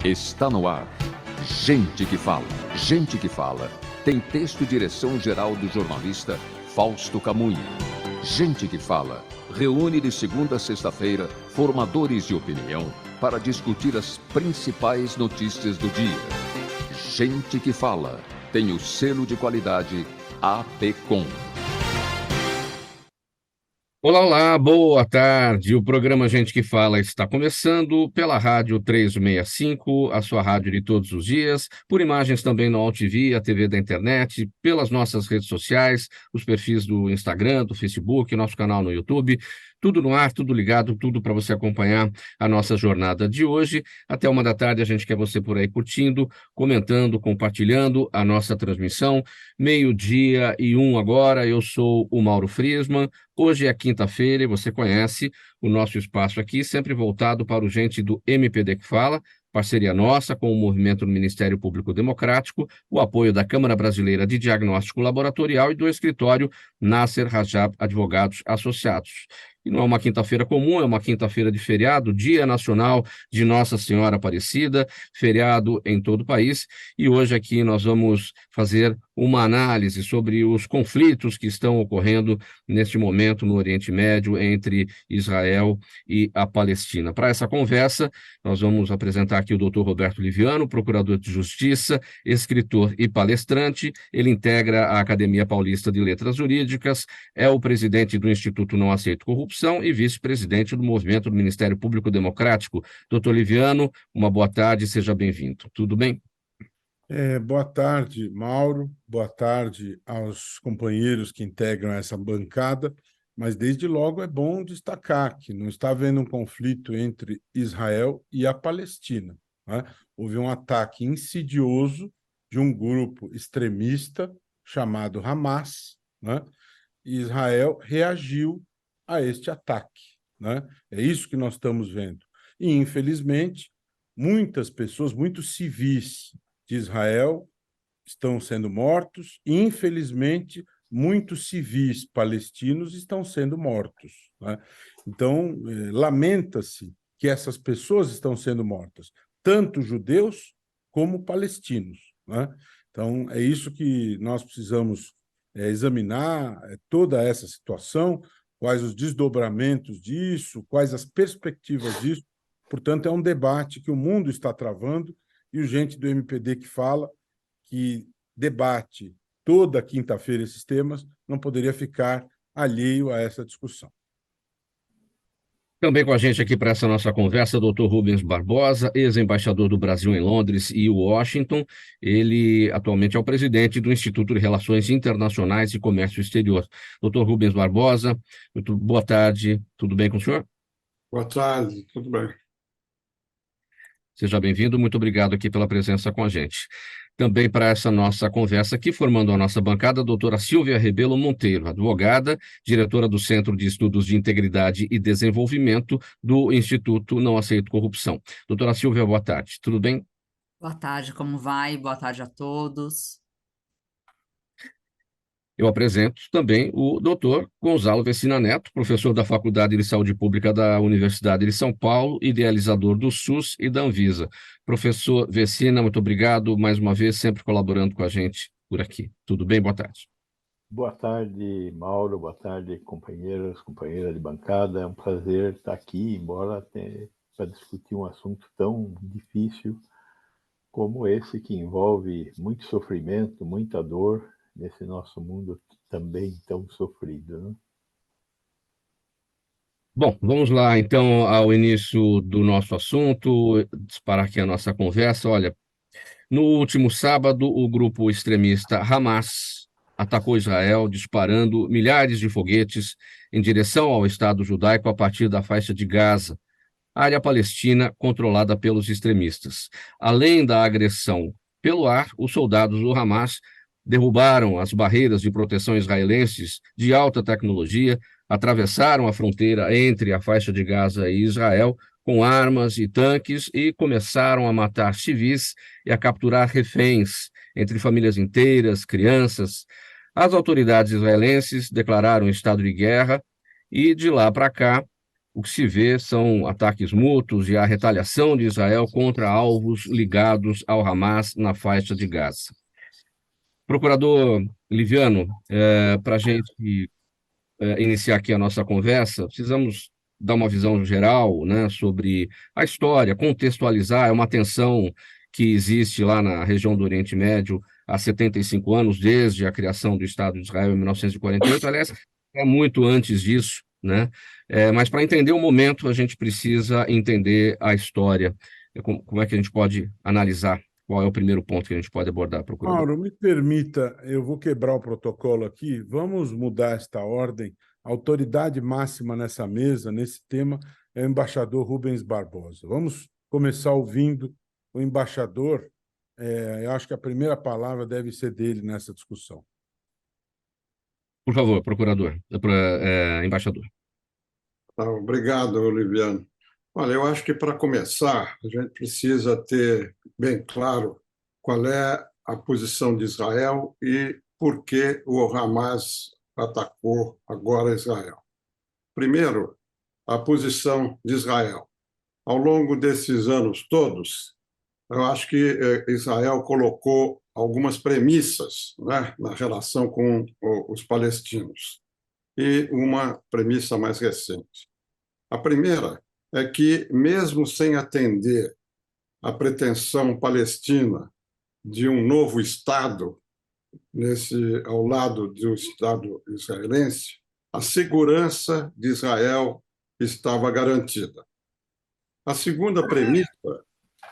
Está no ar. Gente que fala. Gente que fala. Tem texto e direção geral do jornalista Fausto Camunha. Gente que fala. Reúne de segunda a sexta-feira formadores de opinião para discutir as principais notícias do dia. Gente que fala. Tem o selo de qualidade APCOM. Olá, boa tarde. O programa Gente que Fala está começando pela Rádio 365, a sua rádio de todos os dias, por imagens também no AltV, a TV da internet, pelas nossas redes sociais, os perfis do Instagram, do Facebook, nosso canal no YouTube. Tudo no ar, tudo ligado, tudo para você acompanhar a nossa jornada de hoje. Até 1 da tarde a gente quer você por aí curtindo, comentando, compartilhando a nossa transmissão. 12:01 agora, eu sou o Mauro Friesman. Hoje é quinta-feira e você conhece o nosso espaço aqui, sempre voltado para o Gente do MPD que Fala, parceria nossa com o movimento do Ministério Público Democrático, o apoio da Câmara Brasileira de Diagnóstico Laboratorial e do escritório Nasser Rajab Advogados Associados. E não é uma quinta-feira comum, é uma quinta-feira de feriado, Dia Nacional de Nossa Senhora Aparecida, feriado em todo o país. E hoje aqui nós vamos fazer uma análise sobre os conflitos que estão ocorrendo neste momento no Oriente Médio entre Israel e a Palestina. Para essa conversa, nós vamos apresentar aqui o Dr. Roberto Liviano, procurador de Justiça, escritor e palestrante. Ele integra a Academia Paulista de Letras Jurídicas, é o presidente do Instituto Não Aceito Corrupção e vice-presidente do Movimento do Ministério Público Democrático. Doutor Liviano, uma boa tarde, seja bem-vindo. Tudo bem? Boa tarde, Mauro. Boa tarde aos companheiros que integram essa bancada. Mas, desde logo, é bom destacar que não está havendo um conflito entre Israel e a Palestina, né? Houve um ataque insidioso de um grupo extremista chamado Hamas, né? E Israel reagiu a este ataque, né? É isso que nós estamos vendo. E, infelizmente, muitas pessoas, muitos civis de Israel estão sendo mortos e, infelizmente, muitos civis palestinos estão sendo mortos, né? Então, lamenta-se que essas pessoas estão sendo mortas, tanto judeus como palestinos, né? Então, é isso que nós precisamos examinar, toda essa situação, quais os desdobramentos disso, quais as perspectivas disso. Portanto, é um debate que o mundo está travando e o Gente do MPD que Fala, que debate toda quinta-feira esses temas, não poderia ficar alheio a essa discussão. Também com a gente aqui para essa nossa conversa, Dr. Rubens Barbosa, ex-embaixador do Brasil em Londres e Washington. Ele atualmente é o presidente do Instituto de Relações Internacionais e Comércio Exterior. Dr. Rubens Barbosa, muito boa tarde, tudo bem com o senhor? Boa tarde, tudo bem. Seja bem-vindo, muito obrigado aqui pela presença com a gente. Também para essa nossa conversa aqui, formando a nossa bancada, a doutora Silvia Rebelo Monteiro, advogada, diretora do Centro de Estudos de Integridade e Desenvolvimento do Instituto Não Aceito Corrupção. Doutora Silvia, boa tarde, tudo bem? Boa tarde, como vai? Boa tarde a todos. Eu apresento também o doutor Gonzalo Vecina Neto, professor da Faculdade de Saúde Pública da Universidade de São Paulo, idealizador do SUS e da Anvisa. Professor Vecina, muito obrigado mais uma vez, sempre colaborando com a gente por aqui. Tudo bem? Boa tarde. Boa tarde, Mauro. Boa tarde, companheiros, companheiras de bancada. É um prazer estar aqui, embora para discutir um assunto tão difícil como esse, que envolve muito sofrimento, muita dor, nesse nosso mundo também tão sofrido, né? Bom, vamos lá então ao início do nosso assunto, disparar aqui a nossa conversa. Olha, no último sábado, o grupo extremista Hamas atacou Israel, disparando milhares de foguetes em direção ao Estado judaico a partir da faixa de Gaza, área palestina controlada pelos extremistas. Além da agressão pelo ar, os soldados do Hamas derrubaram as barreiras de proteção israelenses de alta tecnologia, atravessaram a fronteira entre a faixa de Gaza e Israel com armas e tanques e começaram a matar civis e a capturar reféns, entre famílias inteiras, crianças. As autoridades israelenses declararam estado de guerra e, de lá para cá, o que se vê são ataques mútuos e a retaliação de Israel contra alvos ligados ao Hamas na faixa de Gaza. Procurador Liviano, para a gente iniciar aqui a nossa conversa, precisamos dar uma visão geral, né, sobre a história, contextualizar, é uma tensão que existe lá na região do Oriente Médio há 75 anos, desde a criação do Estado de Israel em 1948, aliás, é muito antes disso, né? Mas para entender o momento, a gente precisa entender a história. Como é que a gente pode analisar? Qual é o primeiro ponto que a gente pode abordar, procurador? Mauro, me permita, eu vou quebrar o protocolo aqui, vamos mudar esta ordem. A autoridade máxima nessa mesa, nesse tema, é o embaixador Rubens Barbosa. Vamos começar ouvindo o embaixador. Eu acho que a primeira palavra deve ser dele nessa discussão. Por favor, procurador, embaixador. Obrigado, Oliviano. Olha, eu acho que para começar, a gente precisa ter bem claro qual é a posição de Israel e por que o Hamas atacou agora Israel. Primeiro, a posição de Israel. Ao longo desses anos todos, eu acho que Israel colocou algumas premissas, né, na relação com os palestinos. E uma premissa mais recente. A primeira é que, mesmo sem atender à pretensão palestina de um novo Estado ao lado do Estado israelense, a segurança de Israel estava garantida. A segunda premissa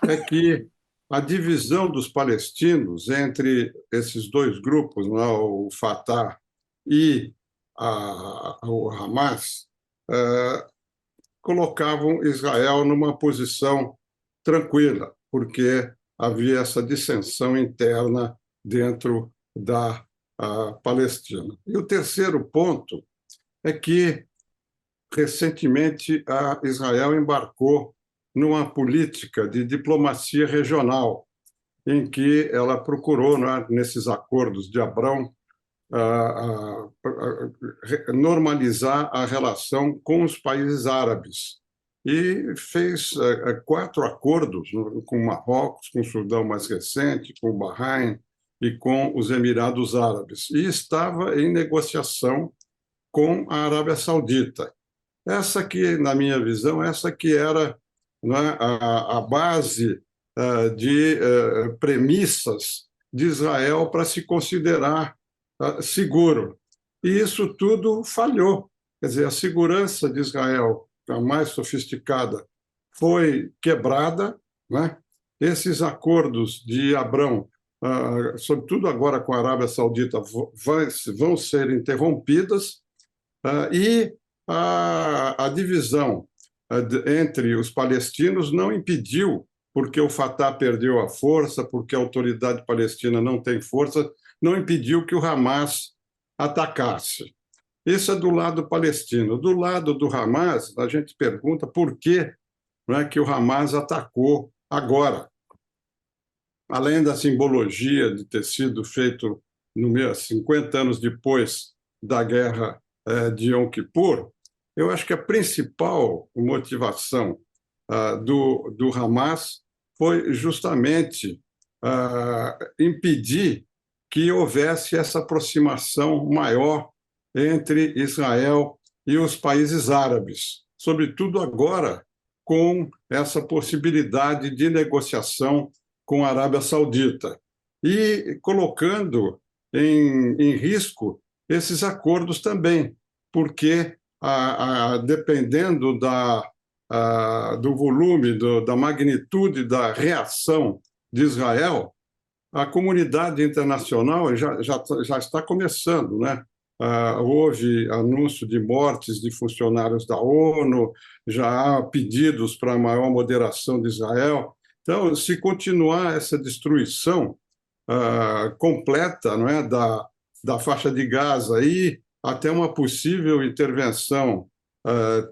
é que a divisão dos palestinos entre esses dois grupos, o Fatah e o Hamas, colocavam Israel numa posição tranquila, porque havia essa dissensão interna dentro da Palestina. E o terceiro ponto é que, recentemente, Israel embarcou numa política de diplomacia regional, em que ela procurou, nesses acordos de Abrão, normalizar a relação com os países árabes. E fez 4 acordos com Marrocos, com o Sudão mais recente, com o Bahrein e com os Emirados Árabes. E estava em negociação com a Arábia Saudita. Essa que, na minha visão, essa que era, né, a base de premissas de Israel para se considerar seguro. E isso tudo falhou. Quer dizer, a segurança de Israel, a mais sofisticada, foi quebrada, né? Esses acordos de Abrão, sobretudo agora com a Arábia Saudita, vão ser interrompidas, e a divisão entre os palestinos não impediu, porque o Fatah perdeu a força, porque a autoridade palestina não tem força, não impediu que o Hamas atacasse. Isso é do lado palestino. Do lado do Hamas, a gente pergunta por que, não é, que o Hamas atacou agora. Além da simbologia de ter sido feito 50 anos depois da guerra de Yom Kippur, eu acho que a principal motivação do Hamas foi justamente impedir que houvesse essa aproximação maior entre Israel e os países árabes, sobretudo agora com essa possibilidade de negociação com a Arábia Saudita, e colocando em risco esses acordos também, porque, dependendo do volume, da magnitude da reação de Israel, a comunidade internacional já está começando, né? Houve anúncio de mortes de funcionários da ONU, já há pedidos para maior moderação de Israel. Então, se continuar essa destruição completa, não é, da faixa de Gaza e até uma possível intervenção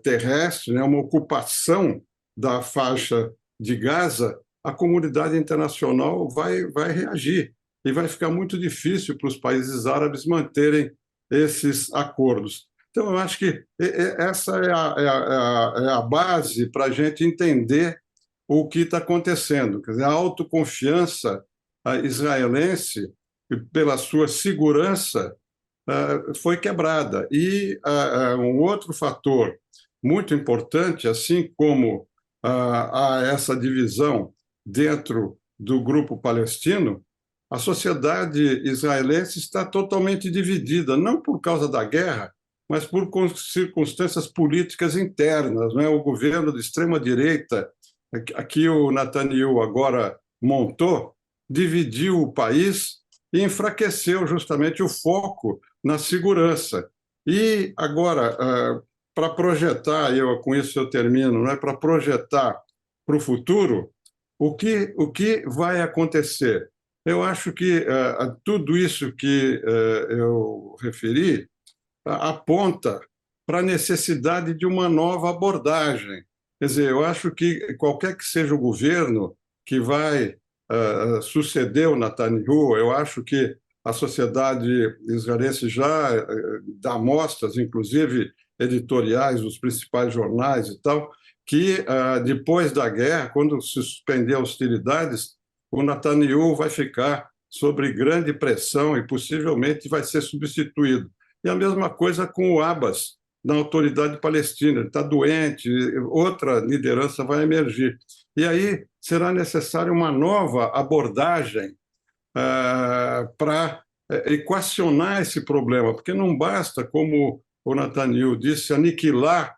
terrestre, né, uma ocupação da faixa de Gaza, a comunidade internacional vai reagir e vai ficar muito difícil para os países árabes manterem esses acordos. Então, eu acho que essa é a base para a gente entender o que está acontecendo. Quer dizer, a autoconfiança israelense, pela sua segurança, foi quebrada. E um outro fator muito importante, assim como há essa divisão dentro do grupo palestino, a sociedade israelense está totalmente dividida, não por causa da guerra, mas por circunstâncias políticas internas. Não é? O governo de extrema-direita, que o Netanyahu agora montou, dividiu o país e enfraqueceu justamente o foco na segurança. E agora, para projetar, com isso eu termino, né, para projetar para o futuro, o que vai acontecer? Eu acho que tudo isso que eu referi aponta para a necessidade de uma nova abordagem. Quer dizer, eu acho que qualquer que seja o governo que vai suceder o Netanyahu, eu acho que a sociedade israelense já dá mostras, inclusive editoriais dos principais jornais e tal, que depois da guerra, quando se suspender hostilidades, o Netanyahu vai ficar sob grande pressão e possivelmente vai ser substituído. E a mesma coisa com o Abbas, na autoridade palestina. Ele está doente, outra liderança vai emergir. E aí será necessária uma nova abordagem para equacionar esse problema, porque não basta, como o Netanyahu disse, aniquilar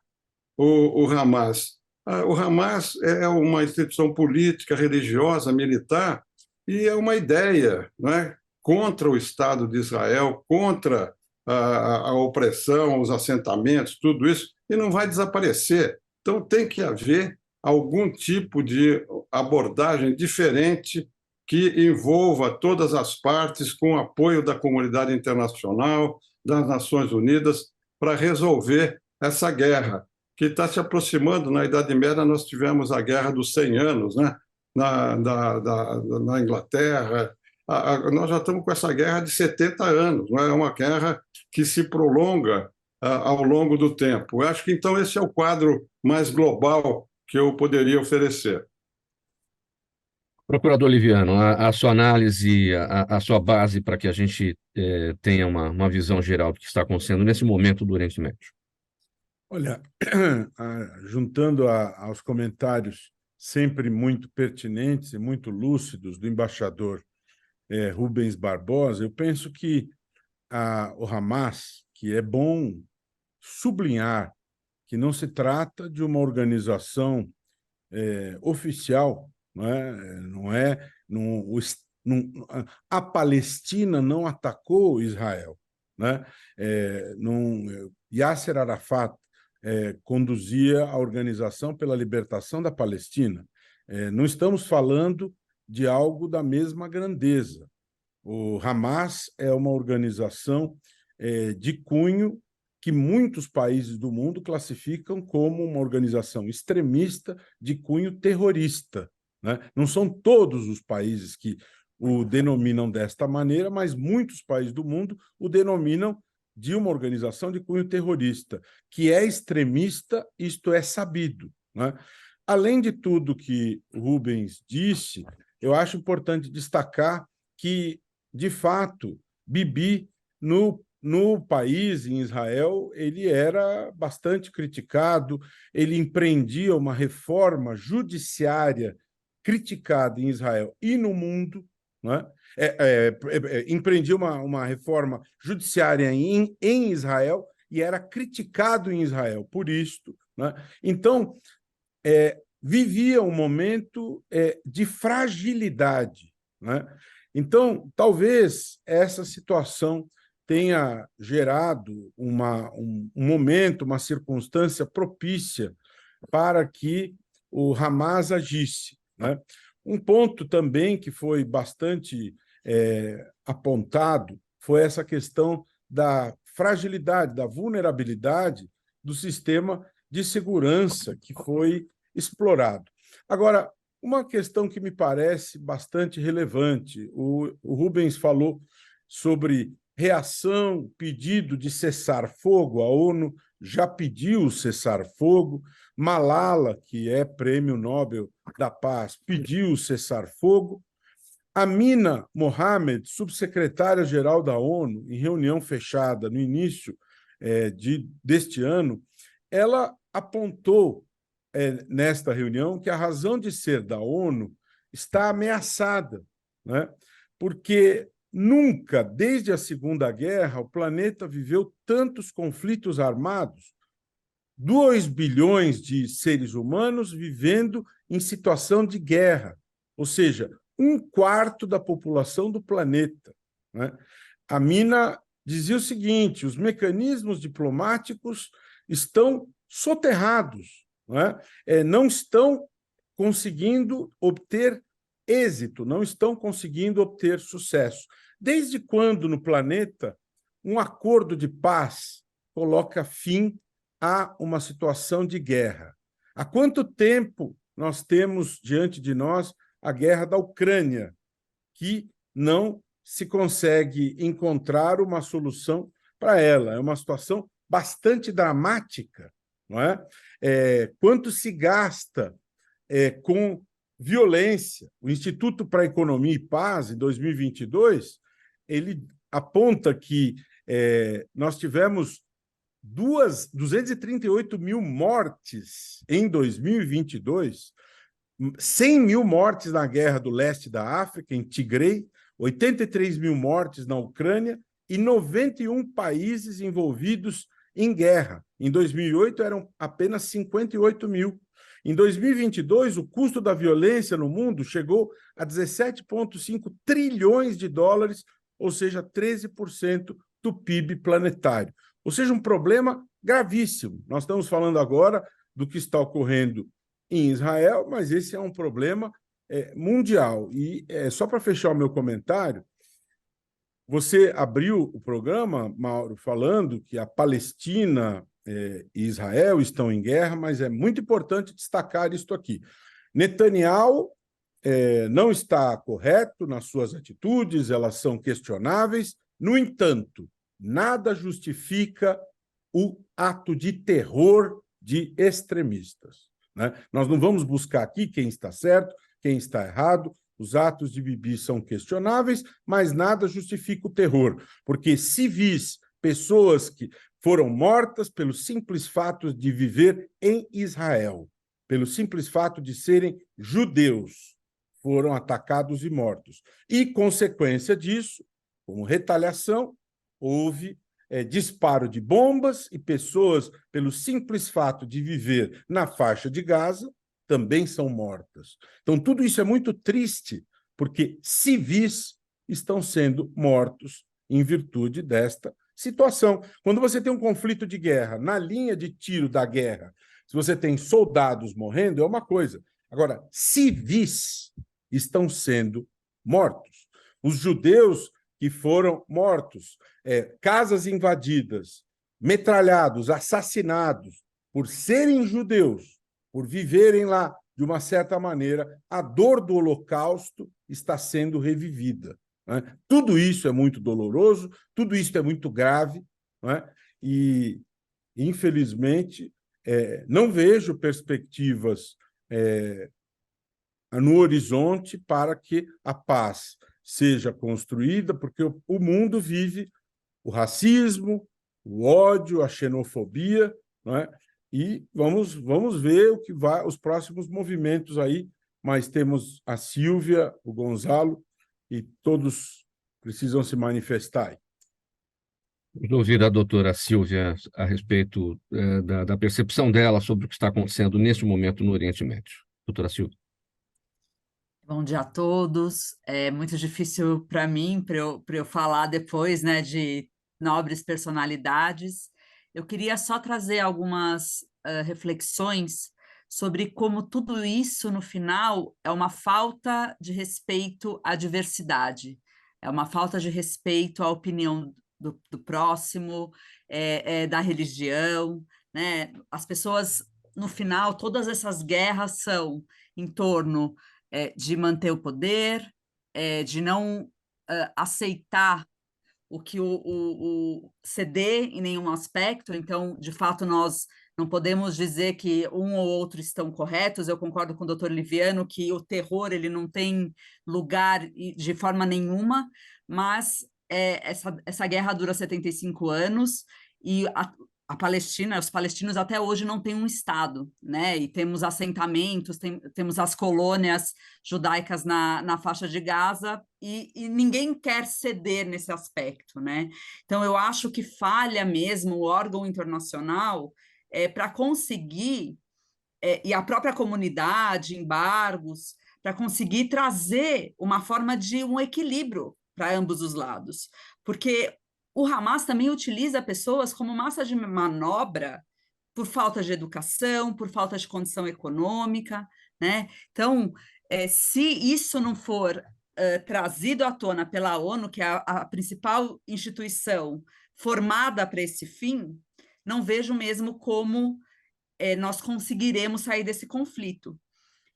o Hamas. O Hamas é uma instituição política, religiosa, militar, e é uma ideia, não é? Contra o Estado de Israel, contra a opressão, os assentamentos, tudo isso, e não vai desaparecer. Então, tem que haver algum tipo de abordagem diferente que envolva todas as partes, com o apoio da comunidade internacional, das Nações Unidas, para resolver essa guerra, que está se aproximando. Na Idade Média, nós tivemos a Guerra dos 100 Anos, né? na Inglaterra. Nós já estamos com essa guerra de 70 anos, não é uma guerra que se prolonga ao longo do tempo. Eu acho que, então, esse é o quadro mais global que eu poderia oferecer. Procurador Liviano, a sua análise, a sua base para que a gente tenha uma visão geral do que está acontecendo nesse momento do Oriente Médio. Olha, juntando aos comentários sempre muito pertinentes e muito lúcidos do embaixador Rubens Barbosa, eu penso que o Hamas, que é bom sublinhar que não se trata de uma organização oficial, a Palestina não atacou Israel, né? Yasser Arafat conduzia a Organização pela Libertação da Palestina. Não estamos falando de algo da mesma grandeza. O Hamas é uma organização de cunho que muitos países do mundo classificam como uma organização extremista de cunho terrorista, né? Não são todos os países que o denominam desta maneira, mas muitos países do mundo o denominam de uma organização de cunho terrorista, que é extremista, isto é sabido, né? Além de tudo que Rubens disse, eu acho importante destacar que, de fato, Bibi, no país, em Israel, ele era bastante criticado, ele empreendia uma reforma judiciária criticada em Israel e no mundo, né? Empreendia uma reforma judiciária em Israel e era criticado em Israel por isto, né? Então, vivia um momento de fragilidade, né? Então, talvez essa situação tenha gerado um momento, uma circunstância propícia para que o Hamas agisse, né? Um ponto também que foi bastante apontado foi essa questão da fragilidade, da vulnerabilidade do sistema de segurança que foi explorado. Agora, uma questão que me parece bastante relevante, o Rubens falou sobre reação, pedido de cessar-fogo. A ONU já pediu o cessar-fogo. Malala, que é Prêmio Nobel da Paz, pediu o cessar-fogo. Amina Mohamed, subsecretária-geral da ONU, em reunião fechada no início deste ano, ela apontou nesta reunião que a razão de ser da ONU está ameaçada, né? Porque nunca, desde a Segunda Guerra, o planeta viveu tantos conflitos armados, 2 bilhões de seres humanos vivendo em situação de guerra, ou seja, 1/4 da população do planeta, né? A Mina dizia o seguinte: os mecanismos diplomáticos estão soterrados, né? Não estão conseguindo obter êxito, não estão conseguindo obter sucesso. Desde quando no planeta um acordo de paz coloca fim a uma situação de guerra? Há quanto tempo nós temos diante de nós a guerra da Ucrânia, que não se consegue encontrar uma solução para ela? É uma situação bastante dramática, não é? Quanto se gasta com violência? O Instituto para a Economia e Paz, em 2022, ele aponta que nós tivemos 238 mil mortes em 2022, 100 mil mortes na guerra do leste da África, em Tigray, 83 mil mortes na Ucrânia e 91 países envolvidos em guerra. Em 2008, eram apenas 58 mil. Em 2022, o custo da violência no mundo chegou a 17,5 trilhões de dólares, ou seja, 13% do PIB planetário. Ou seja, um problema gravíssimo. Nós estamos falando agora do que está ocorrendo em Israel, mas esse é um problema mundial. E só para fechar o meu comentário, você abriu o programa, Mauro, falando que a Palestina e Israel estão em guerra, mas é muito importante destacar isto aqui. Netanyahu não está correto nas suas atitudes, elas são questionáveis. No entanto, nada justifica o ato de terror de extremistas, né? Nós não vamos buscar aqui quem está certo, quem está errado. Os atos de Bibi são questionáveis, mas nada justifica o terror, porque civis, pessoas que foram mortas pelo simples fato de viver em Israel, pelo simples fato de serem judeus, foram atacados e mortos. E, consequência disso, como retaliação, houve disparo de bombas e pessoas, pelo simples fato de viver na faixa de Gaza, também são mortas. Então, tudo isso é muito triste, porque civis estão sendo mortos em virtude desta situação. Quando você tem um conflito de guerra, na linha de tiro da guerra, se você tem soldados morrendo, é uma coisa. Agora, civis estão sendo mortos. Os judeus que foram mortos, casas invadidas, metralhados, assassinados, por serem judeus, por viverem lá de uma certa maneira, a dor do Holocausto está sendo revivida, né? Tudo isso é muito doloroso, tudo isso é muito grave, né? E, infelizmente, não vejo perspectivas no horizonte para que a paz seja construída, porque o mundo vive o racismo, o ódio, a xenofobia, não é? E vamos ver o que vai, os próximos movimentos aí, mas temos a Sílvia, o Gonzalo, e todos precisam se manifestar aí. Vamos ouvir a doutora Sílvia a respeito da percepção dela sobre o que está acontecendo neste momento no Oriente Médio. Doutora Sílvia. Bom dia a todos. É muito difícil para mim, para eu falar depois, né, de nobres personalidades. Eu queria só trazer algumas reflexões sobre como tudo isso, no final, é uma falta de respeito à diversidade, é uma falta de respeito à opinião do próximo, da religião, né? As pessoas, no final, todas essas guerras são em torno de manter o poder, de não aceitar o ceder em nenhum aspecto, então, de fato, nós não podemos dizer que um ou outro estão corretos. Eu concordo com o doutor Liviano que o terror ele não tem lugar de forma nenhuma, mas essa guerra dura 75 anos e a Palestina, os palestinos até hoje não têm um Estado, né? E temos assentamentos, temos as colônias judaicas na faixa de Gaza e ninguém quer ceder nesse aspecto, né? Então, eu acho que falha mesmo o órgão internacional para conseguir, e a própria comunidade, embargos, para conseguir trazer uma forma de um equilíbrio para ambos os lados. Porque o Hamas também utiliza pessoas como massa de manobra por falta de educação, por falta de condição econômica, né? Então, se isso não for trazido à tona pela ONU, que é a principal instituição formada para esse fim, não vejo mesmo como nós conseguiremos sair desse conflito.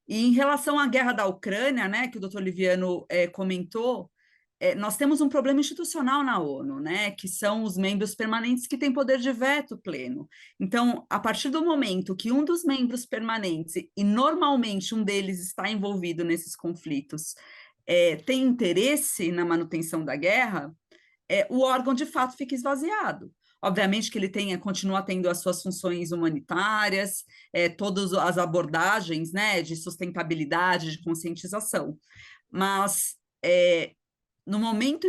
E em relação à guerra da Ucrânia, né, que o doutor Liviano comentou, nós temos um problema institucional na ONU, né, que são os membros permanentes que têm poder de veto pleno. Então, a partir do momento que um dos membros permanentes, e normalmente um deles está envolvido nesses conflitos, tem interesse na manutenção da guerra, o órgão de fato fica esvaziado. Obviamente que ele continua tendo as suas funções humanitárias, todas as abordagens, né, de sustentabilidade, de conscientização, mas no momento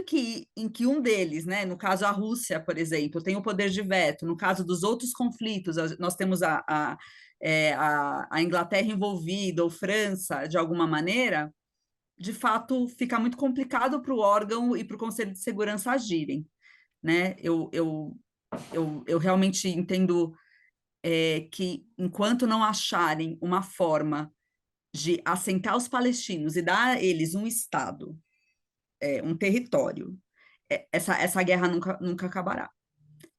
em que um deles, né, no caso a Rússia, por exemplo, tem o poder de veto, no caso dos outros conflitos, nós temos a Inglaterra envolvida, ou França, de alguma maneira, de fato fica muito complicado para o órgão e para o Conselho de Segurança agirem, né? Eu realmente entendo que enquanto não acharem uma forma de assentar os palestinos e dar a eles um Estado, um território, essa guerra nunca acabará.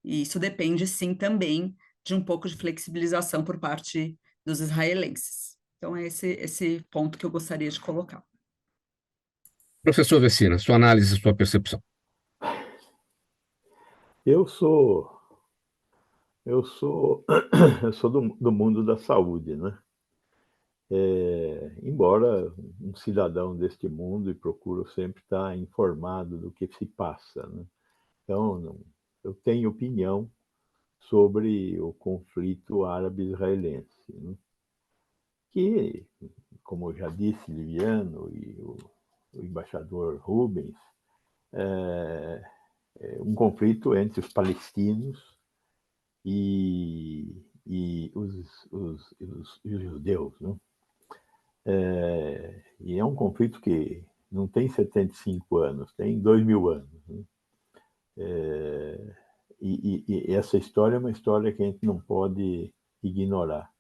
E isso depende, sim, também de um pouco de flexibilização por parte dos israelenses. Então, é esse ponto que eu gostaria de colocar. Professor Vecina, sua análise, sua percepção. Eu sou eu sou do mundo da saúde, né? Embora um cidadão deste mundo e procuro sempre estar informado do que se passa, né? Então, eu tenho opinião sobre o conflito árabe-israelense, né? Que, como já disse Liviano e o embaixador Rubens, é um conflito entre os palestinos e os judeus, né? E é um conflito que não tem 75 anos, tem 2000 anos, né? E essa história é uma história que a gente não pode ignorar.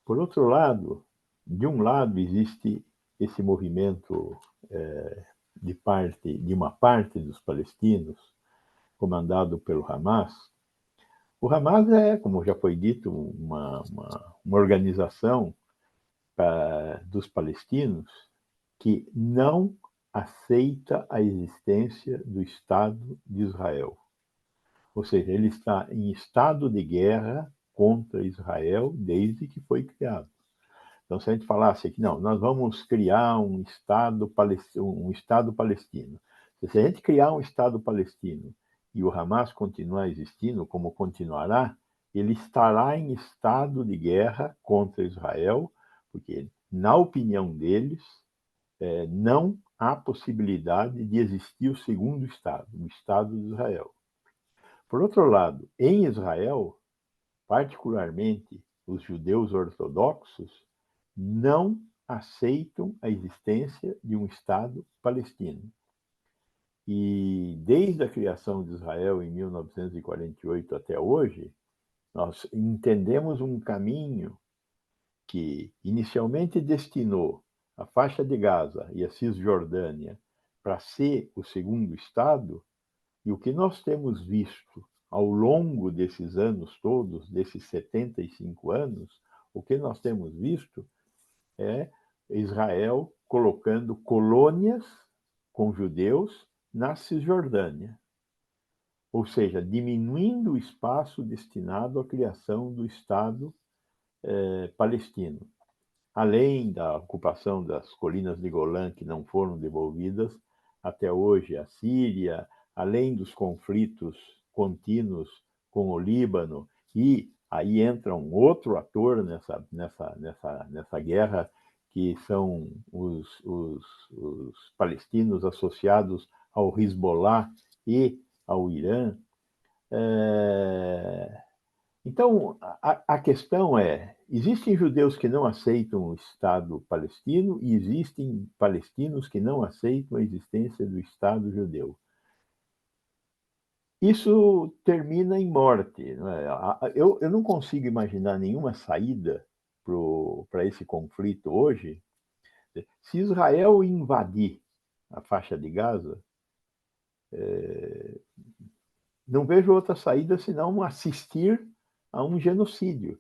Por outro lado, de um lado existe esse movimento de uma parte dos palestinos, comandado pelo Hamas. O Hamas é, como já foi dito, uma organização dos palestinos que não aceita a existência do Estado de Israel. Ou seja, ele está em estado de guerra contra Israel desde que foi criado. Então, se a gente falasse que não, nós vamos criar um Estado palestino. Se a gente criar um Estado palestino e o Hamas continuar existindo, como continuará, ele estará em estado de guerra contra Israel, porque, na opinião deles, não há possibilidade de existir o segundo Estado, o Estado de Israel. Por outro lado, em Israel, particularmente os judeus ortodoxos, não aceitam a existência de um Estado palestino. E desde a criação de Israel em 1948 até hoje, nós entendemos um caminho que inicialmente destinou a faixa de Gaza e a Cisjordânia para ser o segundo Estado, e o que nós temos visto ao longo desses anos todos, desses 75 anos, o que nós temos visto é Israel colocando colônias com judeus na Cisjordânia. ou seja, diminuindo o espaço destinado à criação do Estado palestino. Além da ocupação das colinas de Golã, que não foram devolvidas até hoje, a Síria, além dos conflitos contínuos com o Líbano, e aí entra um outro ator nessa guerra, que são os palestinos associados ao Hezbollah e ao Irã. Então, a questão é, existem judeus que não aceitam o Estado palestino e existem palestinos que não aceitam a existência do Estado judeu. Isso termina em morte. Não é? Eu não consigo imaginar nenhuma saída para esse conflito hoje. Se Israel invadir a faixa de Gaza, não vejo outra saída senão assistir a um genocídio.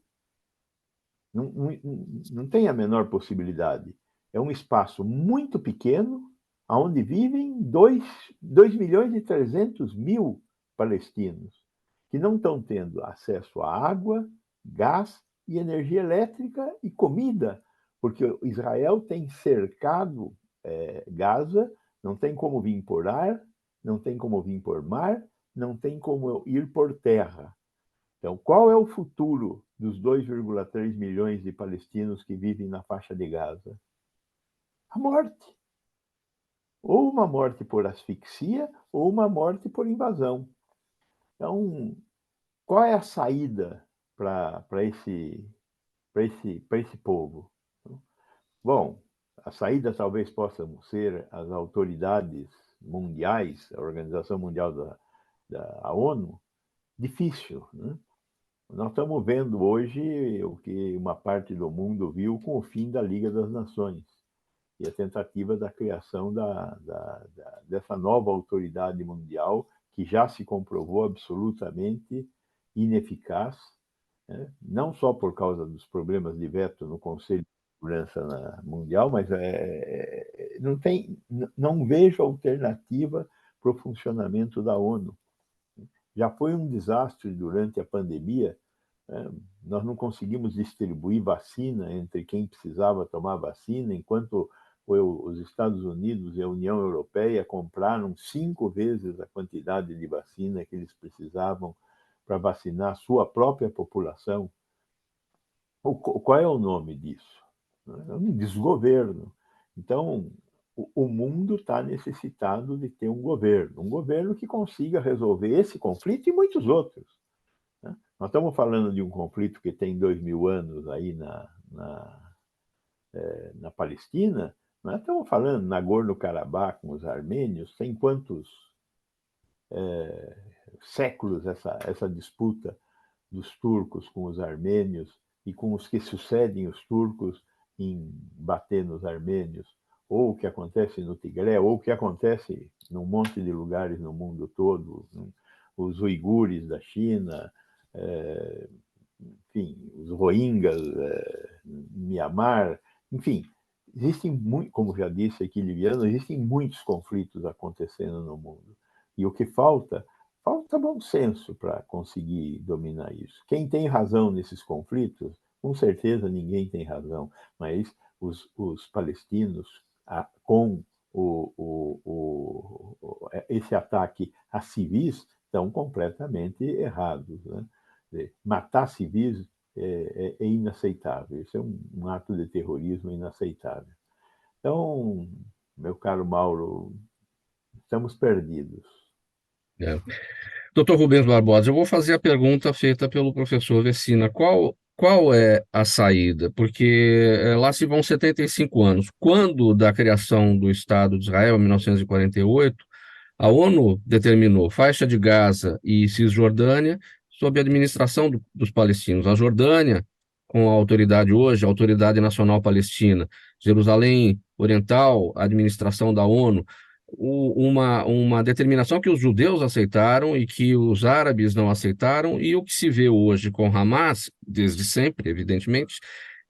Não tem a menor possibilidade. É um espaço muito pequeno, onde vivem 2.300.000 palestinos, que não estão tendo acesso a água, gás e energia elétrica e comida, porque Israel tem cercado Gaza, não tem como vir por ar, não tem como vir por mar, não tem como ir por terra. Então, qual é o futuro dos 2,3 milhões de palestinos que vivem na faixa de Gaza? A morte. Ou uma morte por asfixia, ou uma morte por invasão. Então, qual é a saída para esse povo? Bom, a saída talvez possam ser as autoridades mundiais, a Organização Mundial da ONU. Difícil, né? Nós estamos vendo hoje o que uma parte do mundo viu com o fim da Liga das Nações e a tentativa da criação dessa nova autoridade mundial, que já se comprovou absolutamente ineficaz, né? Não só por causa dos problemas de veto no Conselho de Segurança Mundial, mas não vejo alternativa para o funcionamento da ONU. Já foi um desastre durante a pandemia, né? Nós não conseguimos distribuir vacina entre quem precisava tomar vacina, enquanto os Estados Unidos e a União Europeia compraram 5 vezes a quantidade de vacina que eles precisavam para vacinar a sua própria população. Qual é o nome disso? É um desgoverno. Então, o mundo está necessitado de ter um governo que consiga resolver esse conflito e muitos outros. Né? Nós estamos falando de um conflito que tem 2.000 anos aí na Palestina. Nós estamos falando de Nagorno-Karabakh com os armênios. Tem quantos séculos essa disputa dos turcos com os armênios e com os que sucedem os turcos em bater nos armênios, ou o que acontece no Tigré, ou o que acontece num monte de lugares no mundo todo, os uigures da China, enfim, os rohingyas, Mianmar, enfim, existem como já disse aqui Liviano, existem muitos conflitos acontecendo no mundo. E o que falta bom senso para conseguir dominar isso. Quem tem razão nesses conflitos, com certeza ninguém tem razão, mas os palestinos, com esse ataque a civis, estão completamente errados. Né? Matar civis é inaceitável. Isso é um ato de terrorismo inaceitável. Então, meu caro Mauro, estamos perdidos. Doutor Rubens Barbosa, eu vou fazer a pergunta feita pelo professor Vecina. Qual é a saída? Porque lá se vão 75 anos. Quando da criação do Estado de Israel, em 1948, a ONU determinou faixa de Gaza e Cisjordânia sob a administração dos palestinos. A Jordânia, com a autoridade hoje, a Autoridade Nacional Palestina, Jerusalém Oriental, a administração da ONU, uma determinação que os judeus aceitaram e que os árabes não aceitaram, e o que se vê hoje com Hamas, desde sempre, evidentemente,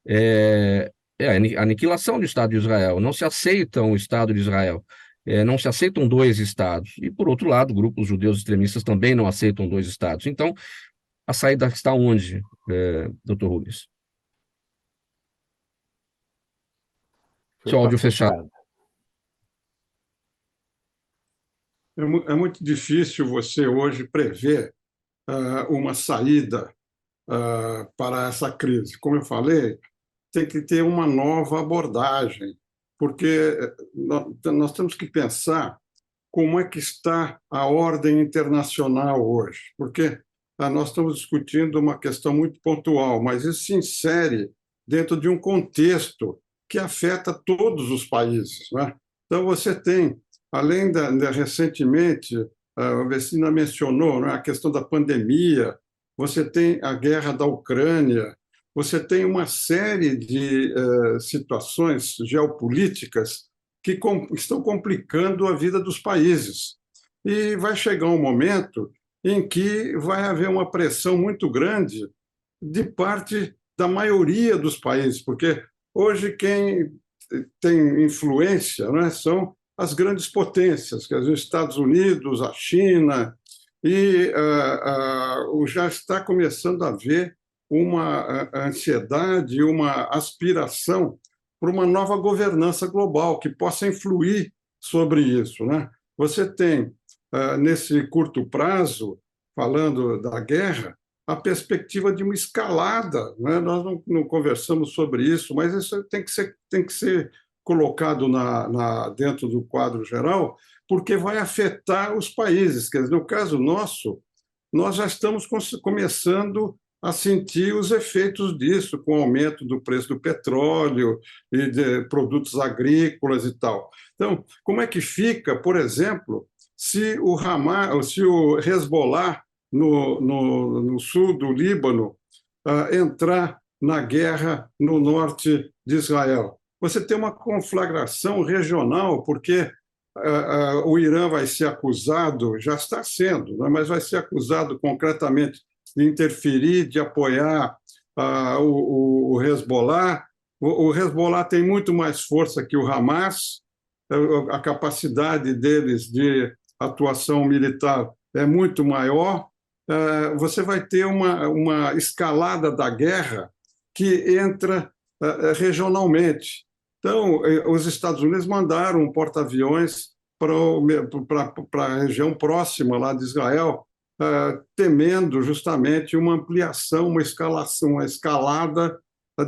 é a aniquilação do Estado de Israel. Não se aceita o Estado de Israel. não se aceitam dois estados. E, por outro lado, grupos judeus extremistas também não aceitam dois estados. Então, a saída está onde, doutor Rubens? Seu áudio fechado. É muito difícil você hoje prever uma saída para essa crise. Como eu falei, tem que ter uma nova abordagem, porque nós temos que pensar como é que está a ordem internacional hoje, porque nós estamos discutindo uma questão muito pontual, mas isso se insere dentro de um contexto que afeta todos os países, né? Então, você tem, além recentemente, a Vecina mencionou, né, a questão da pandemia, você tem a guerra da Ucrânia, você tem uma série de situações geopolíticas que estão complicando a vida dos países. E vai chegar um momento em que vai haver uma pressão muito grande de parte da maioria dos países, porque hoje quem tem influência, né, são as grandes potências, quer dizer, os Estados Unidos, a China, e já está começando a haver uma ansiedade, uma aspiração por uma nova governança global que possa influir sobre isso, né? Você tem, nesse curto prazo, falando da guerra, a perspectiva de uma escalada, né? Nós não conversamos sobre isso, mas isso tem que ser colocado dentro do quadro geral, porque vai afetar os países. Quer dizer, no caso nosso, nós já estamos começando a sentir os efeitos disso, com o aumento do preço do petróleo e de produtos agrícolas e tal. Então, como é que fica, por exemplo, se o Hamas, se o Hezbollah, no sul do Líbano, entrar na guerra no norte de Israel? Você tem uma conflagração regional, porque o Irã vai ser acusado, já está sendo, né, mas vai ser acusado concretamente de interferir, de apoiar o Hezbollah. O Hezbollah tem muito mais força que o Hamas, a capacidade deles de atuação militar é muito maior. Você vai ter uma escalada da guerra que entra regionalmente. Então, os Estados Unidos mandaram um porta-aviões para a região próxima lá de Israel, temendo justamente uma ampliação, uma escalação, uma escalada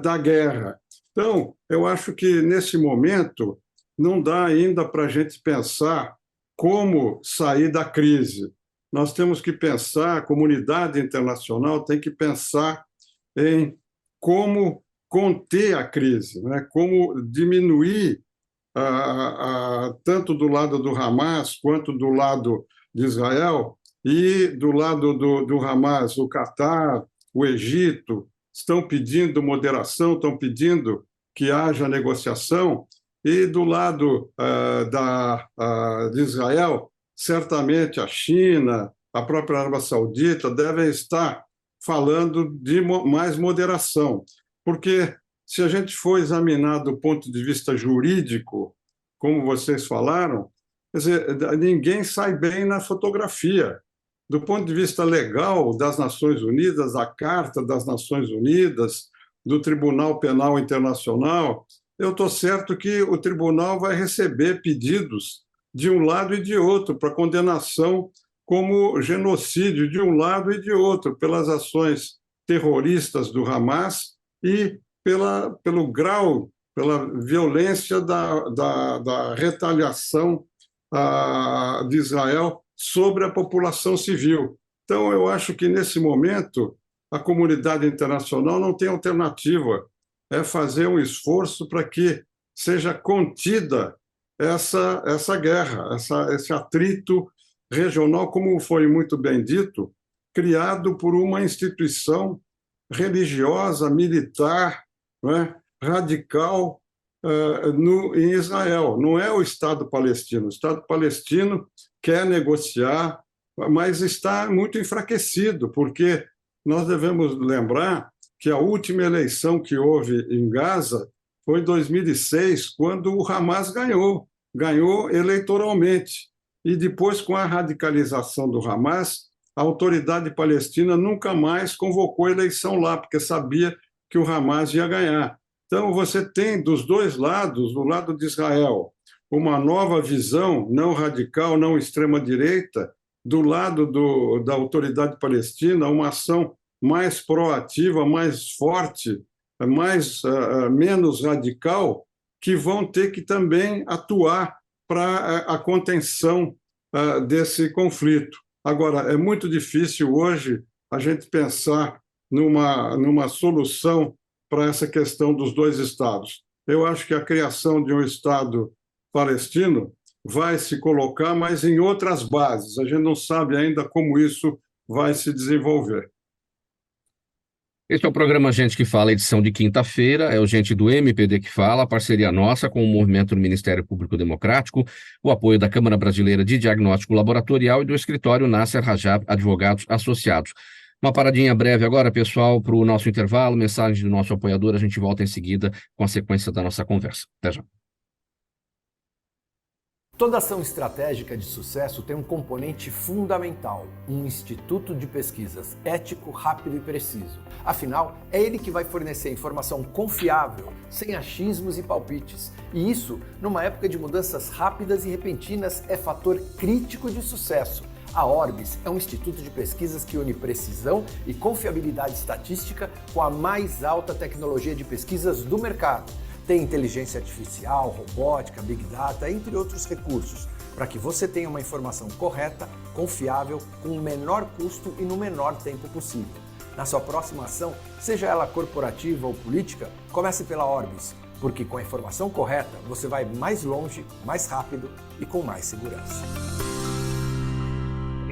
da guerra. Então, eu acho que, nesse momento, não dá ainda para a gente pensar como sair da crise. Nós temos que pensar, a comunidade internacional tem que pensar em como conter a crise, né? Como diminuir, tanto do lado do Hamas quanto do lado de Israel, e do lado do Hamas, o Catar, o Egito, estão pedindo moderação, estão pedindo que haja negociação, e do lado de Israel, certamente a China, a própria Arábia Saudita devem estar falando de mais moderação, porque se a gente for examinar do ponto de vista jurídico, como vocês falaram, quer dizer, ninguém sai bem na fotografia. Do ponto de vista legal das Nações Unidas, a Carta das Nações Unidas, do Tribunal Penal Internacional, eu estou certo que o tribunal vai receber pedidos de um lado e de outro para condenação como genocídio de um lado e de outro, pelas ações terroristas do Hamas e pelo grau, pela violência da retaliação de Israel sobre a população civil. Então, eu acho que, nesse momento, a comunidade internacional não tem alternativa, é fazer um esforço para que seja contida essa guerra, esse atrito regional, como foi muito bem dito, criado por uma instituição religiosa, militar, não é, radical em Israel. Não é o Estado palestino. O Estado palestino quer negociar, mas está muito enfraquecido, porque nós devemos lembrar que a última eleição que houve em Gaza foi em 2006, quando o Hamas ganhou. ganhou eleitoralmente. E depois, com a radicalização do Hamas, a autoridade palestina nunca mais convocou eleição lá, porque sabia que o Hamas ia ganhar. Então, você tem dos dois lados, do lado de Israel, uma nova visão, não radical, não extrema-direita, do lado da autoridade palestina, uma ação mais proativa, mais forte, menos radical, que vão ter que também atuar para a contenção desse conflito. Agora, é muito difícil hoje a gente pensar numa solução para essa questão dos dois estados. Eu acho que a criação de um Estado palestino vai se colocar, mas em outras bases. A gente não sabe ainda como isso vai se desenvolver. Este é o programa Gente que Fala, edição de quinta-feira. É o Gente do MPD que fala, parceria nossa com o movimento do Ministério Público Democrático, o apoio da Câmara Brasileira de Diagnóstico Laboratorial e do escritório Nasser Rajab Advogados Associados. Uma paradinha breve agora, pessoal, para o nosso intervalo, mensagem do nosso apoiador. A gente volta em seguida com a sequência da nossa conversa. Até já. Toda ação estratégica de sucesso tem um componente fundamental, um instituto de pesquisas ético, rápido e preciso. Afinal, é ele que vai fornecer informação confiável, sem achismos e palpites. E isso, numa época de mudanças rápidas e repentinas, é fator crítico de sucesso. A Orbis é um instituto de pesquisas que une precisão e confiabilidade estatística com a mais alta tecnologia de pesquisas do mercado. Tem inteligência artificial, robótica, big data, entre outros recursos, para que você tenha uma informação correta, confiável, com o menor custo e no menor tempo possível. Na sua próxima ação, seja ela corporativa ou política, comece pela Orbis, porque com a informação correta você vai mais longe, mais rápido e com mais segurança.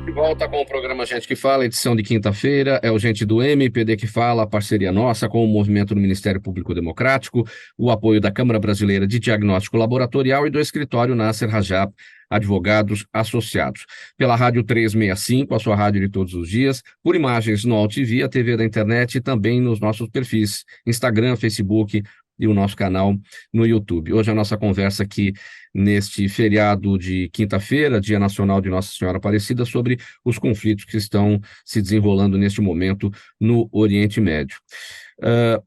De volta com o programa Gente que Fala, edição de quinta-feira. É o Gente do MPD que fala, parceria nossa com o movimento do Ministério Público Democrático, o apoio da Câmara Brasileira de Diagnóstico Laboratorial e do escritório Nasser Rajab Advogados Associados. Pela Rádio 365, a sua rádio de todos os dias, por imagens no AltV, a TV da internet e também nos nossos perfis Instagram, Facebook e o nosso canal no YouTube. Hoje a nossa conversa aqui neste feriado de quinta-feira, Dia Nacional de Nossa Senhora Aparecida, sobre os conflitos que estão se desenrolando neste momento no Oriente Médio.